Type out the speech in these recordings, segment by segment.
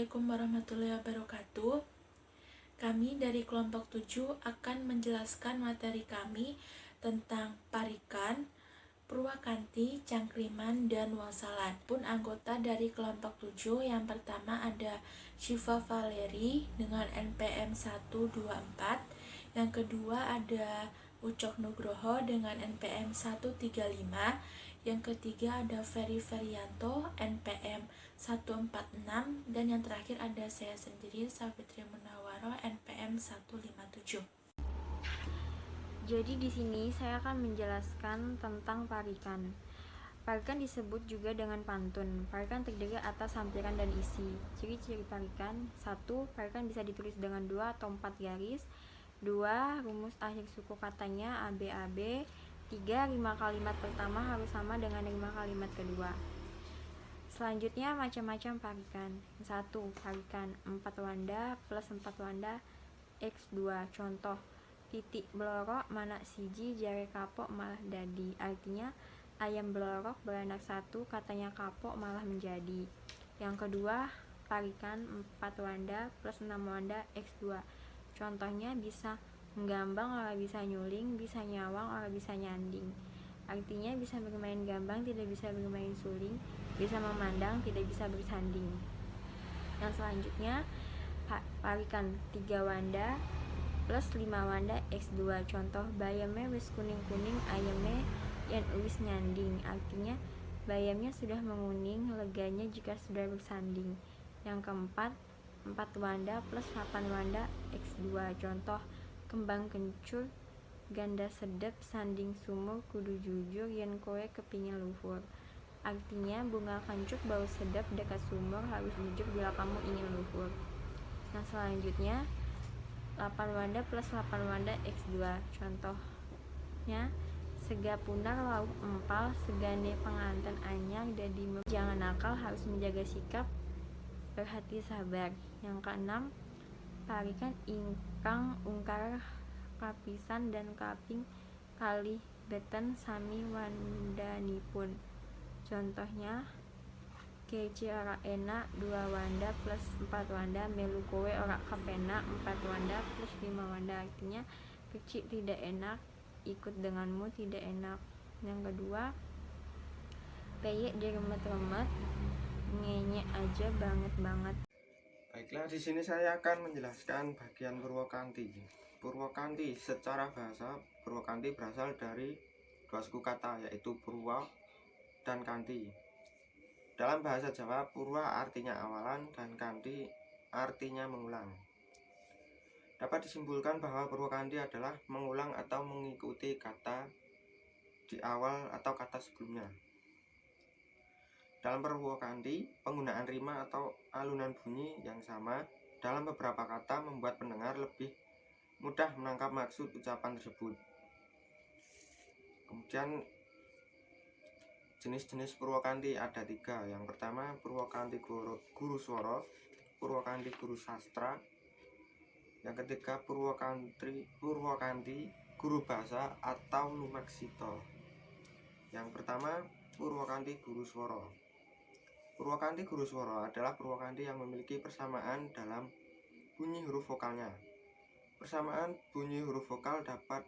Assalamualaikum warahmatullahi wabarakatuh. Kami dari kelompok 7 akan menjelaskan materi kami tentang Parikan, Purwakanti, Cangkriman, dan Wangsalan. Pun anggota dari kelompok 7 yang pertama ada Syifa Valeri dengan NPM 124. Yang kedua ada Ucok Nugroho dengan NPM 135. Yang ketiga ada Ferry Ferianto NPM 146, dan yang terakhir ada saya sendiri, Savitri Munawaro, NPM 157. Jadi di sini saya akan menjelaskan tentang parikan. Parikan disebut juga dengan pantun. Parikan terdiri atas sampiran dan isi. Ciri-ciri parikan: 1. Parikan bisa ditulis dengan 2 atau 4 garis. 2. Rumus akhir suku katanya ABAB. 3. Rima kalimat pertama harus sama dengan rima kalimat kedua. Selanjutnya macam-macam parikan. 1. Parikan 4 wanda plus 4 wanda X2. Contoh: titik blorok mana siji jare kapok malah dadi. Artinya ayam blorok beranak satu, katanya kapok malah menjadi. Yang kedua, parikan 4 wanda plus 6 wanda X2. Contohnya bisa menggambang ora bisa nyuling, bisa nyawang ora bisa nyanding. Artinya bisa bermain gambang, tidak bisa bermain suling, bisa memandang, tidak bisa bersanding. Yang selanjutnya, parikan 3 wanda plus 5 wanda X2. Contoh: bayamnya wis kuning-kuning, ayamnya yang wis nyanding. Artinya bayamnya sudah menguning, leganya jika sudah bersanding. Yang keempat, 4 wanda plus 8 wanda X2. Contoh: kembang kencur, ganda sedep, sanding sumur, kudu jujur yen kowe kepingin luhur. Artinya bunga kencur bau sedap dekat sumur, harus jujur bila kamu ingin luhur. Yang selanjutnya, 8 wanda plus 8 wanda X2. Contohnya sega punar lauk empal, segane pengantin anyar dadi jangan nakal, harus menjaga sikap, berhati sabar. Yang keenam, parikan ingkang ungkar kapisan dan kaping kalih beten sami wandanipun. Contohnya kece ora enak 2 wanda plus 4 wanda, melu kowe ora kepenak 4 wanda plus 5 wanda. Artinya kecil tidak enak, ikut denganmu tidak enak. Yang kedua, peyek diremet-remet, ngenyek aja banget-banget. Baiklah, di sini saya akan menjelaskan bagian Purwakanti. Purwakanti secara bahasa, Purwakanti berasal dari dua suku kata, yaitu Purwa dan Kanti. Dalam bahasa Jawa, Purwa artinya awalan dan Kanti artinya mengulang. Dapat disimpulkan bahwa Purwakanti adalah mengulang atau mengikuti kata di awal atau kata sebelumnya. Dalam Purwakanti, penggunaan rima atau alunan bunyi yang sama dalam beberapa kata membuat pendengar lebih mudah menangkap maksud ucapan tersebut. Kemudian jenis-jenis Purwakanti ada 3. Yang pertama, Purwakanti Guru Swara, Purwakanti Guru Sastra. Yang ketiga, Purwakanti Guru Bahasa atau Lumaksita. Yang pertama, Purwakanti Guru Swara. Purwakanti Guru Swara adalah Purwakanti yang memiliki persamaan dalam bunyi huruf vokalnya. Persamaan bunyi huruf vokal dapat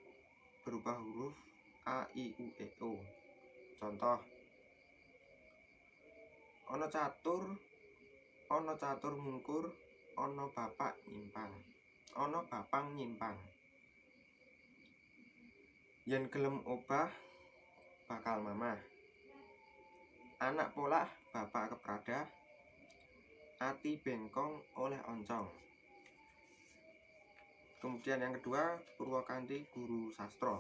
berubah huruf A, I, U, E, O. Contoh: ono catur mungkur, ono bapak nyimpang, ono bapang nyimpang. Yen gelem obah bakal mamah, anak polah bapak kepradah, ati bengkong oleh oncong. Kemudian yang kedua, Purwakanti Guru Sastra.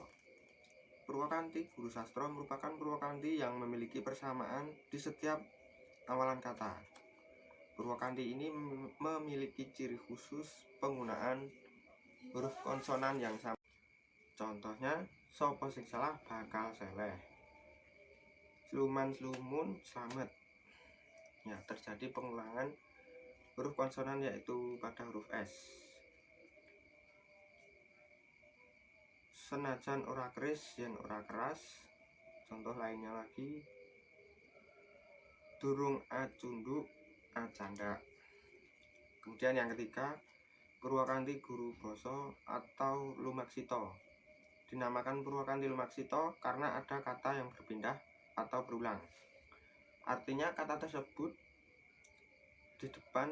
Purwakanti Guru Sastra merupakan Purwakanti yang memiliki persamaan di setiap awalan kata. Purwakanti ini memiliki ciri khusus penggunaan huruf konsonan yang sama. Contohnya, sopo sing salah bakal seleh, sluman slumun slamet. Ya, terjadi pengulangan huruf konsonan yaitu pada huruf S. Senajan ora keris yen ora keras. Contoh lainnya lagi, durung acunduk acandak. Kemudian yang ketiga, Purwakanthi Guru Basa atau Lumaksita. Dinamakan Purwakanthi Lumaksita karena ada kata yang berpindah atau berulang. Artinya kata tersebut di depan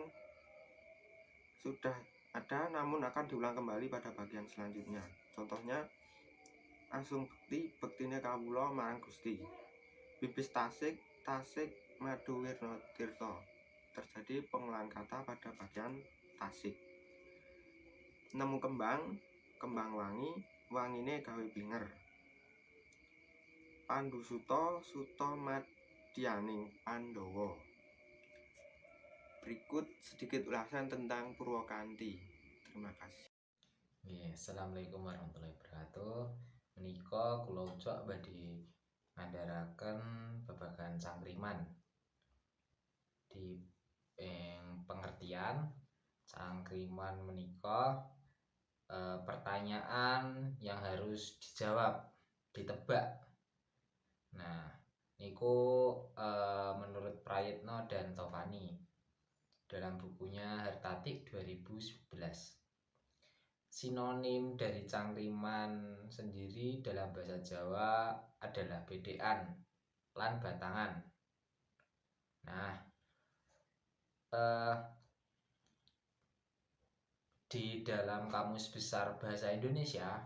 sudah ada namun akan diulang kembali pada bagian selanjutnya. Contohnya, Asung bekti, bektine kawula marang Gusti. Bibis tasik, tasik madu wirna tirta. Terjadi pengulangan kata pada bagian tasik. Nemu kembang, kembang wangi, wangine gawe binger. Pandu suta, suta madyaning Pandhawa. Berikut sedikit ulasan tentang Purwakanthi. Terima kasih. Assalamualaikum warahmatullahi wabarakatuh. Menika kula ucap badhe ngandharaken babagan cangkriman. Di pengertian cangkriman menika pertanyaan yang harus dijawab, ditebak. Nah, niku menurut Prayitno dan Taufani dalam bukunya Hartatik 2011. Sinonim dari cangkriman sendiri dalam bahasa Jawa adalah bedekan lan batangan. Nah, di dalam Kamus Besar Bahasa Indonesia,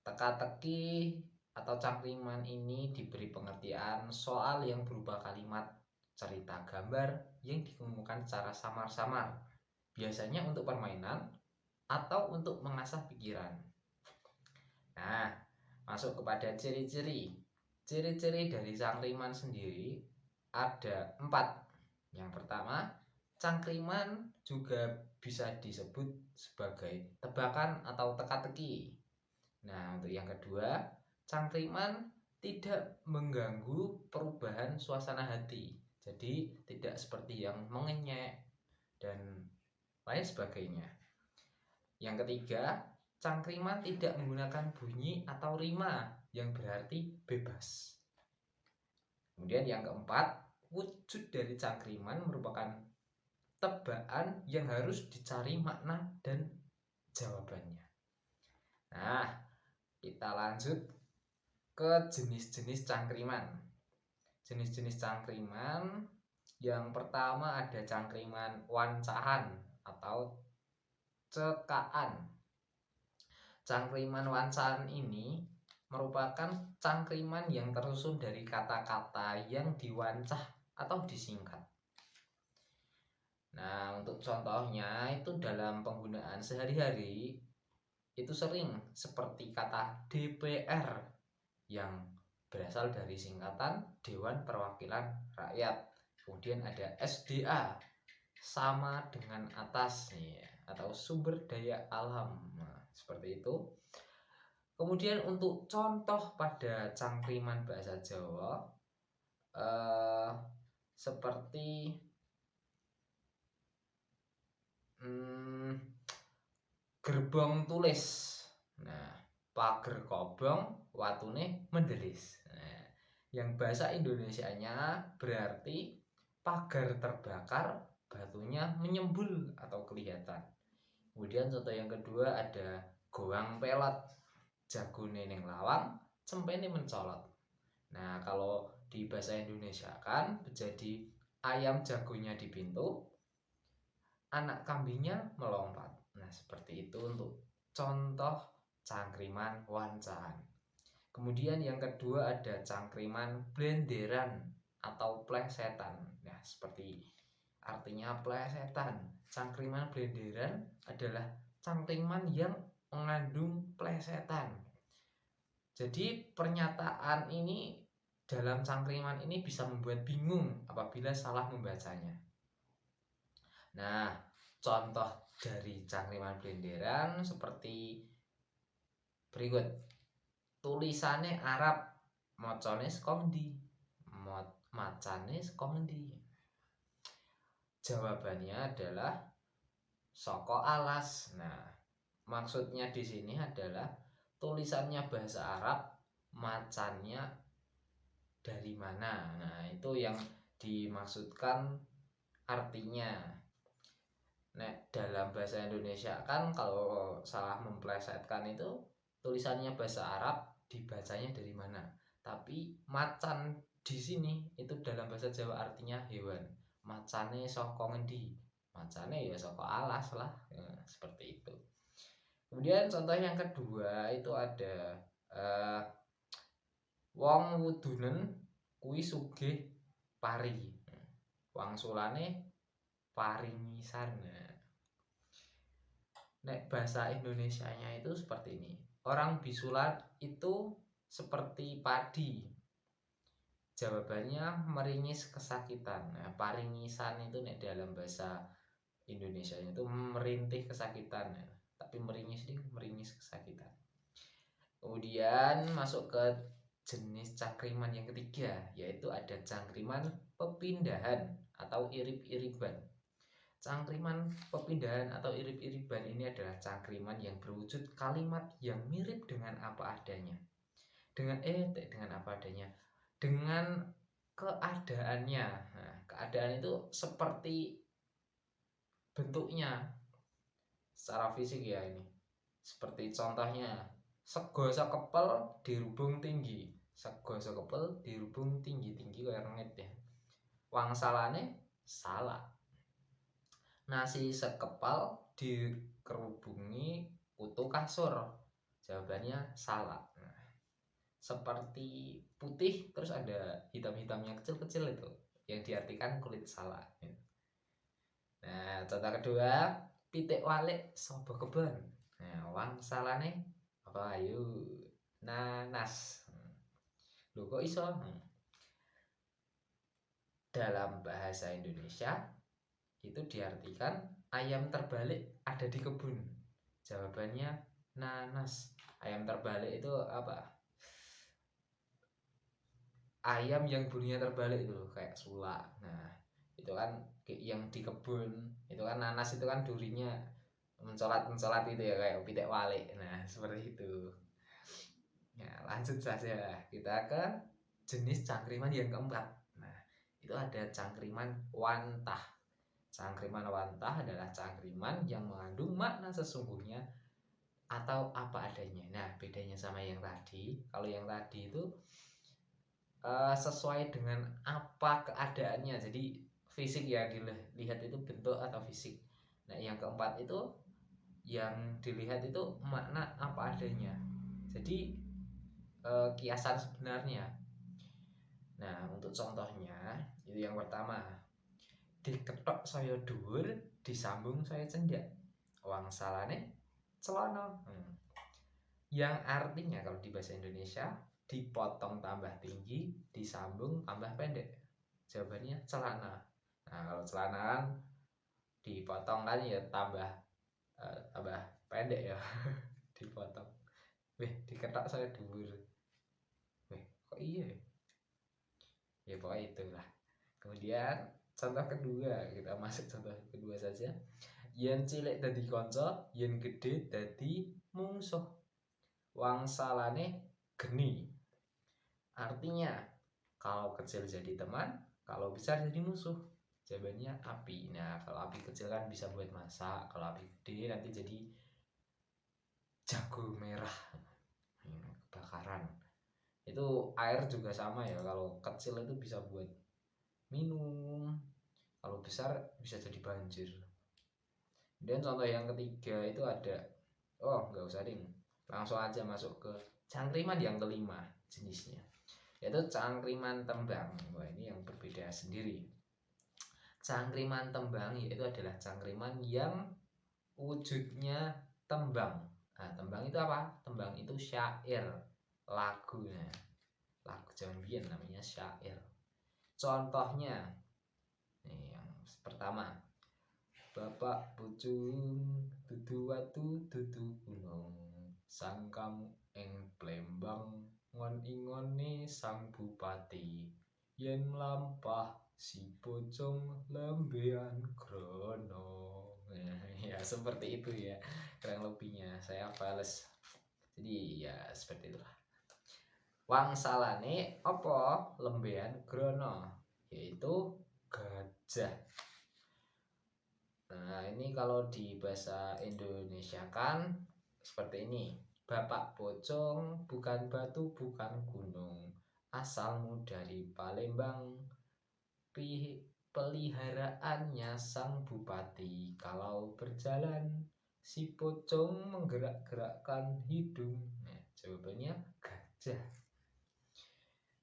teka-teki atau cangkriman ini diberi pengertian soal yang berupa kalimat cerita gambar yang dikemukakan secara samar-samar, biasanya untuk permainan atau untuk mengasah pikiran. Nah, masuk kepada ciri-ciri. Ciri-ciri dari cangkriman sendiri ada 4. Yang pertama, cangkriman juga bisa disebut sebagai tebakan atau teka-teki. Nah, untuk yang kedua, cangkriman tidak mengganggu perubahan suasana hati. Jadi tidak seperti yang mengenyek dan lain sebagainya. Yang ketiga, cangkriman tidak menggunakan bunyi atau rima yang berarti bebas. Kemudian yang keempat, wujud dari cangkriman merupakan tebakan yang harus dicari makna dan jawabannya. Nah, kita lanjut ke jenis-jenis cangkriman. Jenis-jenis cangkriman yang pertama ada cangkriman wancahan atau cekaan. Cangkriman wancahan ini merupakan cangkriman yang tersusun dari kata-kata yang diwancah atau disingkat. Nah, untuk contohnya itu dalam penggunaan sehari-hari itu sering seperti kata DPR yang berasal dari singkatan Dewan Perwakilan Rakyat. Kemudian ada SDA, sama dengan atas nih, atau sumber daya alam. Nah, seperti itu. Kemudian untuk contoh pada cangkriman bahasa Jawa seperti gerbong tulis. Nah, pager kobong, watune mendelis. Nah, yang bahasa Indonesianya berarti pagar terbakar, batunya menyembul atau kelihatan. Kemudian contoh yang kedua ada goang pelot, jagone ning lawang, cempene mencolot. Nah, kalau di bahasa Indonesia kan menjadi ayam jagonya di pintu, anak kambingnya melompat. Nah, seperti itu untuk contoh cangkriman wancahan. Kemudian yang kedua ada cangkriman blenderan atau plesetan. Nah, seperti artinya plesetan. Cangkriman blenderan adalah cangkriman yang mengandung plesetan. Jadi pernyataan ini dalam cangkriman ini bisa membuat bingung apabila salah membacanya. Nah, contoh dari cangkriman blenderan seperti berikut. Tulisane Arab, macane saka endi? Macane saka endi? Jawabannya adalah saka alas. Nah, maksudnya di sini adalah tulisannya bahasa Arab, macannya dari mana? Nah, itu yang dimaksudkan artinya. Nek dalam bahasa Indonesia kan kalau salah memplesetkan itu tulisannya bahasa Arab dibacanya dari mana. Tapi macan di sini itu dalam bahasa Jawa artinya hewan. Macane saka ngendi? Macane ya saka alas lah. Ya, seperti itu. Kemudian contoh yang kedua itu ada eh, wong wudunen kuwi sugih pari. Wangsulane paringisan. Nek bahasa Indonesianya itu seperti ini. Orang bisulan itu seperti padi. Jawabannya meringis kesakitan. Nah, paringisan itu nek dalam bahasa Indonesia itu merintih kesakitan. Tapi meringis ini meringis kesakitan. Kemudian masuk ke jenis cangkriman yang ketiga, yaitu ada cangkriman pepindahan atau irip-iriban. Cangkriman pepindahan atau irip-iriban ini adalah cangkriman yang berwujud kalimat yang mirip dengan apa adanya. Dengan apa adanya. Dengan keadaannya. Nah, keadaan itu seperti bentuknya secara fisik ya ini. Seperti contohnya, sego sekepel dirubung tinggi. Sego sekepel dirubung tinggi-tinggi kayak rengit ya. Wangsalane salah. Nasi sekepal dikerubungi kutu kasur. Jawabannya salah. Nah, seperti putih terus ada hitam-hitamnya kecil-kecil itu yang diartikan kulit salah. Nah, contoh kedua, pitik walik sobo kebon. Nah, wangsalane apa ayo? Nanas. Lho kok iso? Dalam bahasa Indonesia itu diartikan ayam terbalik ada di kebun. Jawabannya nanas. Ayam terbalik itu apa? Ayam yang bunyinya terbalik itu loh, kayak sulak. Nah, itu kan yang di kebun. Itu kan nanas itu kan durinya mencolat-mencolat itu ya kayak pitik walik. Nah, seperti itu. Ya, lanjut saja. Kita ke jenis cangkriman yang keempat. Nah, itu ada cangkriman wantah. Cangkriman wantah adalah cangkriman yang mengandung makna sesungguhnya atau apa adanya. Nah, bedanya sama yang tadi, kalau yang tadi itu sesuai dengan apa keadaannya. Jadi fisik yang dilihat itu bentuk atau fisik. Nah, yang keempat itu yang dilihat itu makna apa adanya. Jadi kiasan sebenarnya. Nah, untuk contohnya itu yang pertama, diketok saya dhuwur, disambung saya cendak. Wangsalane celana. Yang artinya kalau di bahasa Indonesia dipotong tambah tinggi, disambung tambah pendek. Jawabannya celana. Nah, kalau celana kan dipotong kan ya tambah pendek ya. Dipotong. Diketok saya dhuwur. Kok iya? Ya pokoknya itulah. Kemudian contoh kedua, kita masuk contoh kedua saja. Yen cilik dadi kanca, yen gede dadi mungsuh. Wangsalane geni. Artinya kalau kecil jadi teman, kalau besar jadi musuh. Jawabannya api. Nah, kalau api kecil kan bisa buat masak, kalau api gede nanti jadi jago merah. Kebakaran. Itu air juga sama ya, kalau kecil itu bisa buat minum, kalau besar bisa jadi banjir. Dan contoh yang ketiga itu ada, nggak usah ding, langsung aja masuk ke cangkriman yang kelima jenisnya, yaitu cangkriman tembang. Wah, ini yang berbeda sendiri. Cangkriman tembang yaitu adalah cangkriman yang wujudnya tembang. Nah, tembang itu apa? Tembang itu syair, lagu. Nah, lagu zaman biyen namanya syair. Contohnya nih, yang pertama, Bapak Pucung dudu watu dudu gunung, sangkam ing Plembang ngon ingone sang bupati, yen mlampah si pocong lembean krono. Ya seperti itu ya kurang lebihnya, saya fales. Jadi ya seperti itulah. Wangsalane apa? Lembean krono, yaitu gajah. Nah, ini kalau di bahasa Indonesia kan seperti ini. Bapak Pocong bukan batu, bukan gunung. Asalmu dari Palembang. Peliharaannya sang bupati. Kalau berjalan, si pocong menggerak-gerakkan hidung. Nah, jawabannya gajah.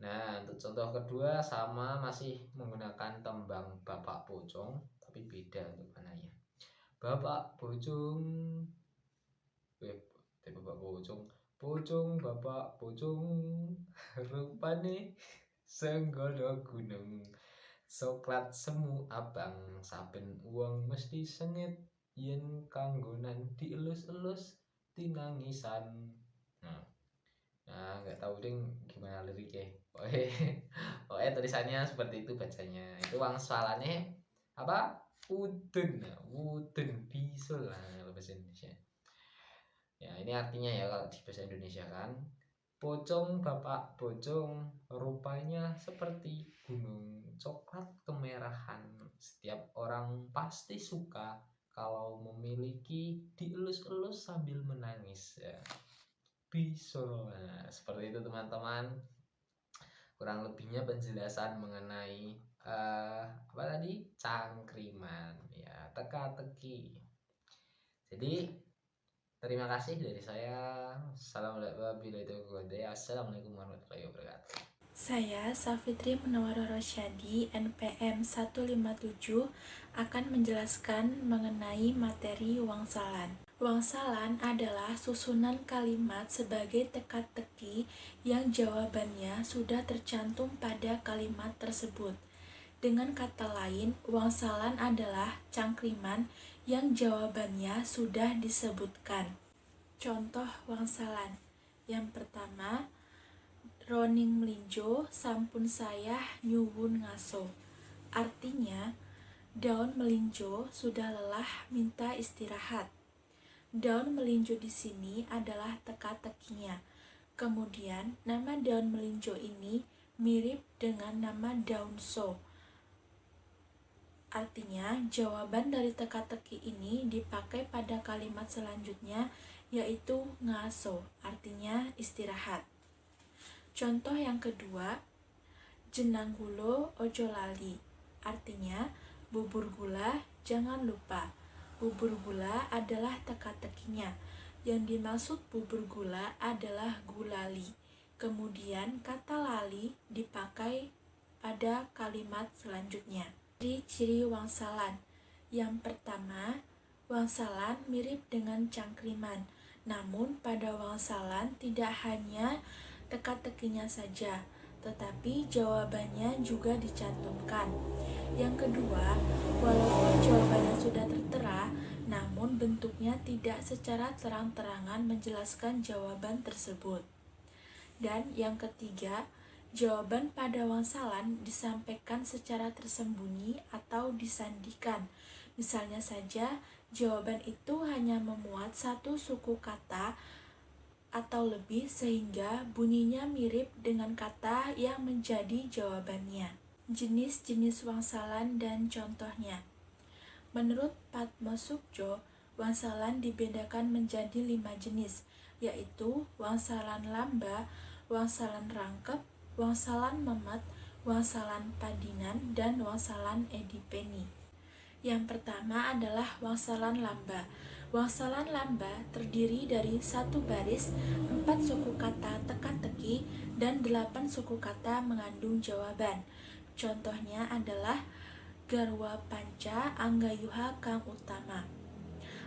Nah, untuk contoh kedua sama masih menggunakan tembang Bapak Pocong, tapi beda untuk mananya. Bapak Pocong, Bapak Pocong, Pocong Bapak Pocong, rupane senggono gunung. Soklat semu abang, saben uang mesti sengit, yen kanggonan dielus-elus tinangisan. Nah, nggak tahu ding gimana liriknya. Pokoknya tulisannya seperti itu bacanya. Itu wangsalannya apa? Wuden, wuden bisul lah kalau bahasa Indonesia. Ya, ini artinya ya kalau di bahasa Indonesia kan. Pocong bapak pocong, rupanya seperti gunung coklat kemerahan. Setiap orang pasti suka kalau memiliki dielus-elus sambil menangis. Ya. Bisul. Nah, seperti itu teman-teman. Kurang lebihnya penjelasan mengenai apa tadi? Cangkriman. Ya, teka-teki. Jadi terima kasih dari saya. Assalamualaikum warahmatullahi wabarakatuh. Saya, Safitri Munawwarah Rosyadi, NPM 157, akan menjelaskan mengenai materi wangsalan. Wangsalan adalah susunan kalimat sebagai teka-teki yang jawabannya sudah tercantum pada kalimat tersebut. Dengan kata lain, wangsalan adalah cangkriman yang jawabannya sudah disebutkan. Contoh wangsalan. Yang pertama, Roning melinjo, sampun sayah nyuwun ngaso. Artinya, daun melinjo sudah lelah minta istirahat. Daun melinjo di sini adalah teka-tekinya. Kemudian, nama daun melinjo ini mirip dengan nama daun so. Artinya, jawaban dari teka-teki ini dipakai pada kalimat selanjutnya, yaitu ngaso, artinya istirahat. Contoh yang kedua, jenang gulo ojo lali, artinya bubur gula jangan lupa. Bubur gula adalah teka-tekinya. Yang dimaksud bubur gula adalah gulali. Kemudian kata lali dipakai pada kalimat selanjutnya. Ciri-ciri wangsalan. Yang pertama, wangsalan mirip dengan cangkriman. Namun pada wangsalan tidak hanya teka-tekinya saja, tetapi jawabannya juga dicantumkan. Yang kedua, walaupun jawabannya sudah tertera, namun bentuknya tidak secara terang-terangan menjelaskan jawaban tersebut. Dan yang ketiga, jawaban pada wangsalan disampaikan secara tersembunyi atau disandikan. Misalnya saja, jawaban itu hanya memuat satu suku kata atau lebih sehingga bunyinya mirip dengan kata yang menjadi jawabannya. Jenis-jenis wangsalan dan contohnya. Menurut Padma Sukjo, wangsalan dibedakan menjadi 5 jenis, yaitu wangsalan lamba, wangsalan rangkep, wangsalan memet, wangsalan padinan, dan wangsalan edipeni. Yang pertama adalah wangsalan lamba. Wangsalan lamba terdiri dari 1 baris, 4 suku kata teka-teki, dan 8 suku kata mengandung jawaban. Contohnya adalah garwa panca anggayuha kang utama.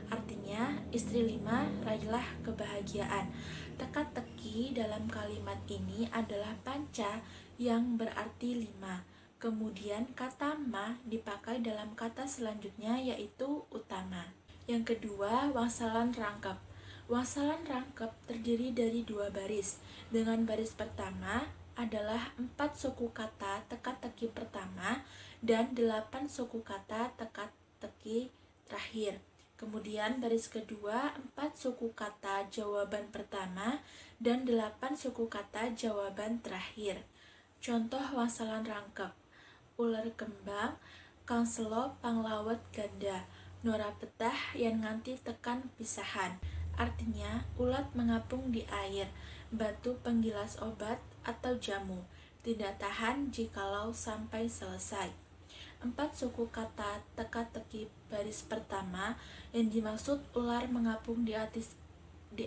Artinya, istri 5 raihlah kebahagiaan. Teka-teki dalam kalimat ini adalah panca yang berarti 5. Kemudian kata ma dipakai dalam kata selanjutnya yaitu utama. Yang kedua, wangsalan rangkep. Wangsalan rangkep terdiri dari 2 baris. Dengan baris pertama adalah 4 suku kata teka-teki pertama dan 8 suku kata teka-teki terakhir. Kemudian baris kedua 4 suku kata jawaban pertama dan 8 suku kata jawaban terakhir. Contoh wangsalan rangkep. Ular kembang, kang selo panglawet ganda, Nora betah yang nganti tekan pisahan. Artinya, ulat mengapung di air, batu penggilas obat atau jamu, tidak tahan jikalau sampai selesai. 4 suku kata teka-teki baris pertama yang dimaksud ular mengapung di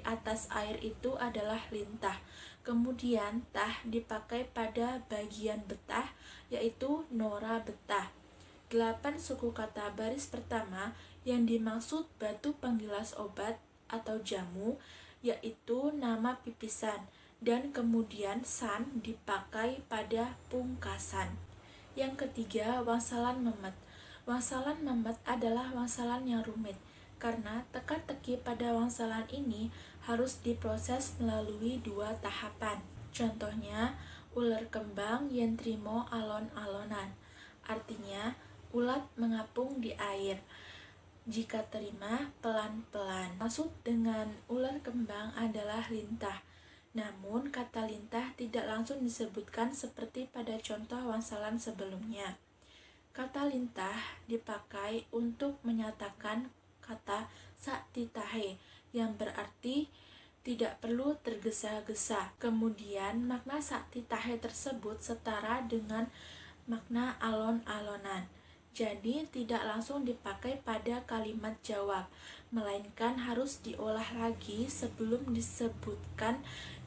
atas air itu adalah lintah. Kemudian tah dipakai pada bagian betah, yaitu Nora betah. 8 suku kata baris pertama yang dimaksud batu penggilas obat atau jamu, yaitu nama pipisan, dan kemudian san dipakai pada pungkasan. Yang ketiga, wangsalan memet. Wangsalan memet adalah wangsalan yang rumit, karena teka-teki pada wangsalan ini harus diproses melalui 2 tahapan. Contohnya, ular kembang yang trimo alon-alonan. Artinya, ulat mengapung di air. Jika terima, pelan-pelan. Maksud dengan ular kembang adalah lintah. Namun, kata lintah tidak langsung disebutkan seperti pada contoh wangsalan sebelumnya. Kata lintah dipakai untuk menyatakan kata saktitahe yang berarti tidak perlu tergesa-gesa. Kemudian, makna saktitahe tersebut setara dengan makna alon-alonan. Jadi tidak langsung dipakai pada kalimat jawab, melainkan harus diolah lagi sebelum disebutkan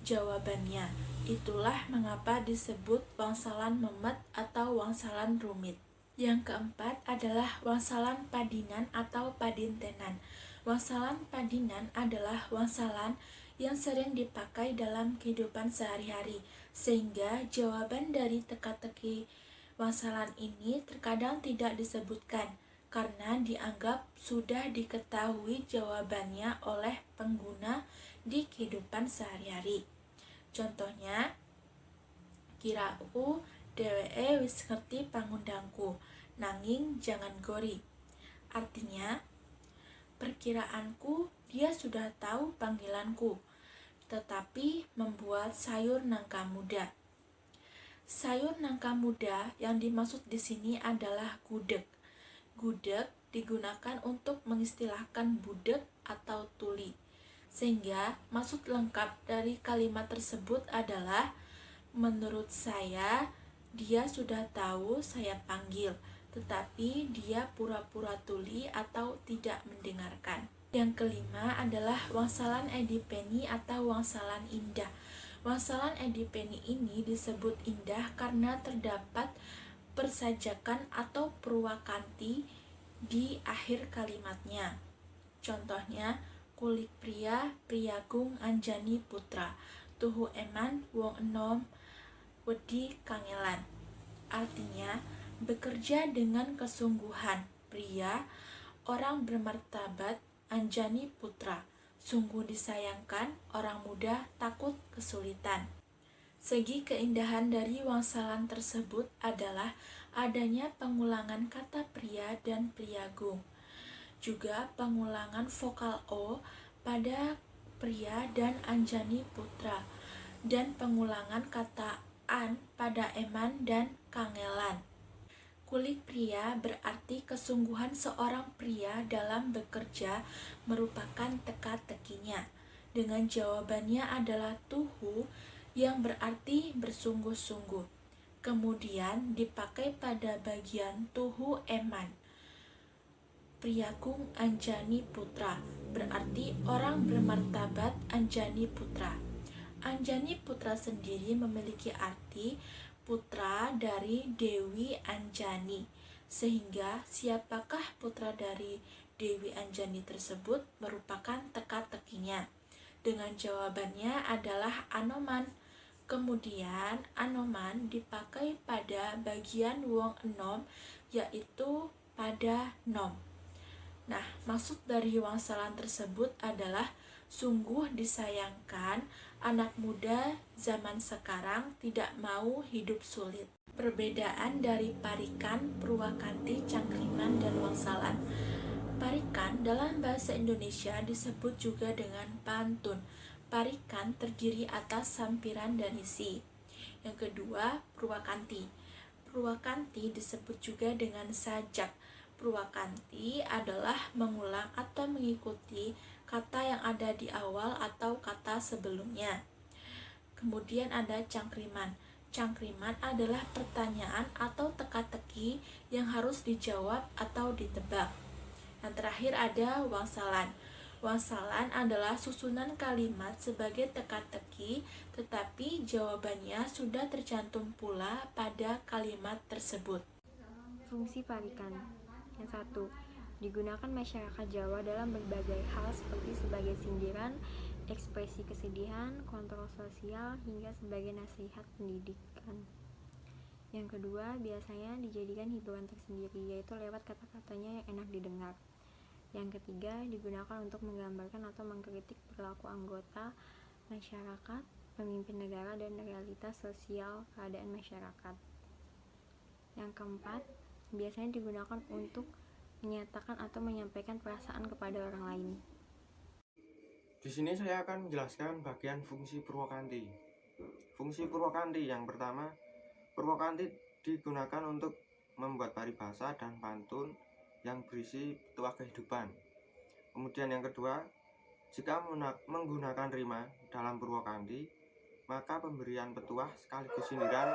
jawabannya. Itulah mengapa disebut wangsalan memet atau wangsalan rumit. Yang keempat adalah wangsalan padinan atau padintenan. Wangsalan padinan adalah wangsalan yang sering dipakai dalam kehidupan sehari-hari, sehingga jawaban dari teka-teki wangsalan ini terkadang tidak disebutkan karena dianggap sudah diketahui jawabannya oleh pengguna di kehidupan sehari-hari. Contohnya, kira'u dheweke wis ngerti pangundangku, nanging jangan gori. Artinya, perkiraanku dia sudah tahu panggilanku, tetapi membuat sayur nangka muda. Sayur nangka muda yang dimaksud di sini adalah gudeg. Gudeg digunakan untuk mengistilahkan budeg atau tuli. Sehingga maksud lengkap dari kalimat tersebut adalah, menurut saya dia sudah tahu saya panggil, tetapi dia pura-pura tuli atau tidak mendengarkan. Yang kelima adalah wangsalan edipeni atau wangsalan indah. Wangsalan edipeni ini disebut indah karena terdapat persajakan atau purwakanti di akhir kalimatnya. Contohnya, kulik pria, priyagung anjani putra, tuhu eman wong enom wedi kangelan. Artinya, bekerja dengan kesungguhan, pria, orang bermartabat, anjani putra. Sungguh disayangkan, orang muda takut kesulitan. Segi keindahan dari wangsalan tersebut adalah adanya pengulangan kata pria dan priyagung. Juga pengulangan vokal O pada pria dan anjani putra, dan pengulangan kata an pada eman dan kangelan. Kulik pria berarti kesungguhan seorang pria dalam bekerja merupakan teka-tekinya. Dengan jawabannya adalah tuhu yang berarti bersungguh-sungguh. Kemudian dipakai pada bagian tuhu eman. Priyagung anjani putra berarti orang bermartabat anjani putra. Anjani putra sendiri memiliki arti putra dari Dewi Anjani, sehingga siapakah putra dari Dewi Anjani tersebut merupakan teka-tekinya. Dengan jawabannya adalah Anoman. Kemudian Anoman dipakai pada bagian wong enom, yaitu pada nom. Nah, maksud dari wangsalan tersebut adalah sungguh disayangkan anak muda zaman sekarang tidak mau hidup sulit. Perbedaan dari parikan, purwakanti, cangkriman, dan wangsalan. Parikan dalam bahasa Indonesia disebut juga dengan pantun. Parikan terdiri atas sampiran dan isi. Yang kedua, purwakanti. Purwakanti disebut juga dengan sajak. Purwakanti adalah mengulang atau mengikuti kata yang ada di awal atau kata sebelumnya. Kemudian ada cangkriman. Cangkriman adalah pertanyaan atau teka-teki yang harus dijawab atau ditebak. Yang terakhir ada wangsalan. Wangsalan adalah susunan kalimat sebagai teka-teki, tetapi jawabannya sudah tercantum pula pada kalimat tersebut. Fungsi parikan. Yang 1. Digunakan masyarakat Jawa dalam berbagai hal seperti sebagai sindiran, ekspresi kesedihan, kontrol sosial, hingga sebagai nasihat pendidikan. Yang kedua, biasanya dijadikan hiburan tersendiri, yaitu lewat kata-katanya yang enak didengar. Yang ketiga, digunakan untuk menggambarkan atau mengkritik perilaku anggota masyarakat, pemimpin negara, dan realitas sosial keadaan masyarakat. Yang keempat, biasanya digunakan untuk menyatakan atau menyampaikan perasaan kepada orang lain. Di sini saya akan menjelaskan bagian fungsi Purwakanti. Fungsi Purwakanti yang pertama, Purwakanti digunakan untuk membuat paribasa dan pantun yang berisi petuah kehidupan. Kemudian yang kedua, jika menggunakan rima dalam Purwakanti, maka pemberian petuah sekaligus sindiran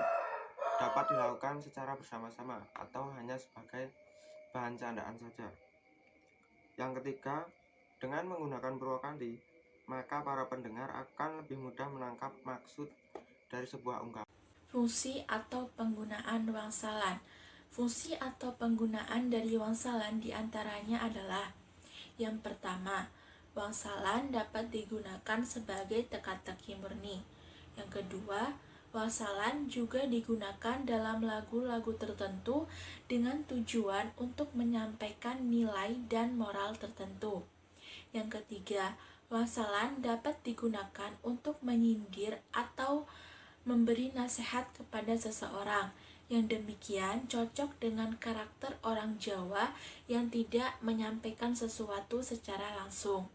dapat dilakukan secara bersama-sama atau hanya sebagai bahan candaan saja. Yang ketiga, dengan menggunakan Purwakanti, maka para pendengar akan lebih mudah menangkap maksud dari sebuah ungkapan. Fungsi atau penggunaan wangsalan. Fungsi atau penggunaan dari wangsalan diantaranya adalah: yang pertama, wangsalan dapat digunakan sebagai teka-teki murni. Yang kedua, wangsalan juga digunakan dalam lagu-lagu tertentu dengan tujuan untuk menyampaikan nilai dan moral tertentu. Yang ketiga, wangsalan dapat digunakan untuk menyindir atau memberi nasihat kepada seseorang. Yang demikian cocok dengan karakter orang Jawa yang tidak menyampaikan sesuatu secara langsung.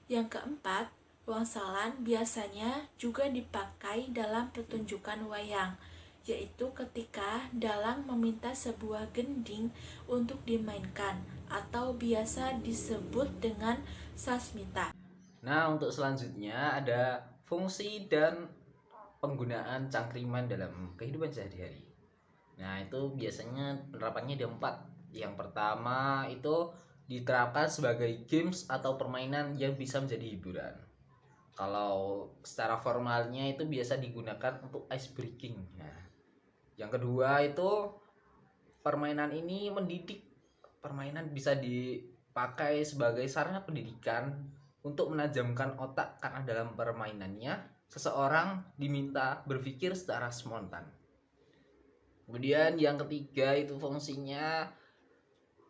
Yang keempat, wangsalan biasanya juga dipakai dalam pertunjukan wayang, yaitu ketika dalang meminta sebuah gending untuk dimainkan atau biasa disebut dengan sasmita. Nah, untuk selanjutnya ada fungsi dan penggunaan cangkriman dalam kehidupan sehari-hari. Nah, itu biasanya penerapannya ada 4. Yang pertama itu diterapkan sebagai games atau permainan yang bisa menjadi hiburan. Kalau secara formalnya itu biasa digunakan untuk ice breaking. Nah, yang kedua itu permainan ini mendidik. Permainan bisa dipakai sebagai sarana pendidikan untuk menajamkan otak, karena dalam permainannya seseorang diminta berpikir secara spontan. Kemudian yang ketiga itu fungsinya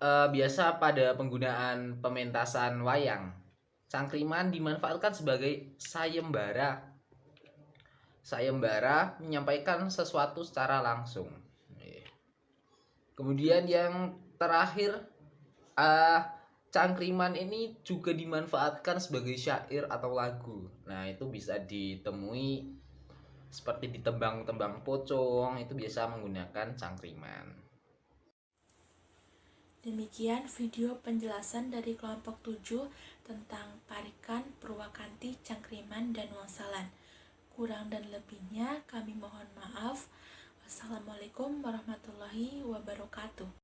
biasa pada penggunaan pementasan wayang. Cangkriman dimanfaatkan sebagai sayembara. Sayembara menyampaikan sesuatu secara langsung. Kemudian yang terakhir, cangkriman ini juga dimanfaatkan sebagai syair atau lagu. Nah, itu bisa ditemui seperti di tembang-tembang pocong, itu biasa menggunakan cangkriman. Demikian video penjelasan dari kelompok 7 tentang parikan, Purwakanti, cangkriman, dan wangsalan. Kurang dan lebihnya kami mohon maaf. Wassalamualaikum warahmatullahi wabarakatuh.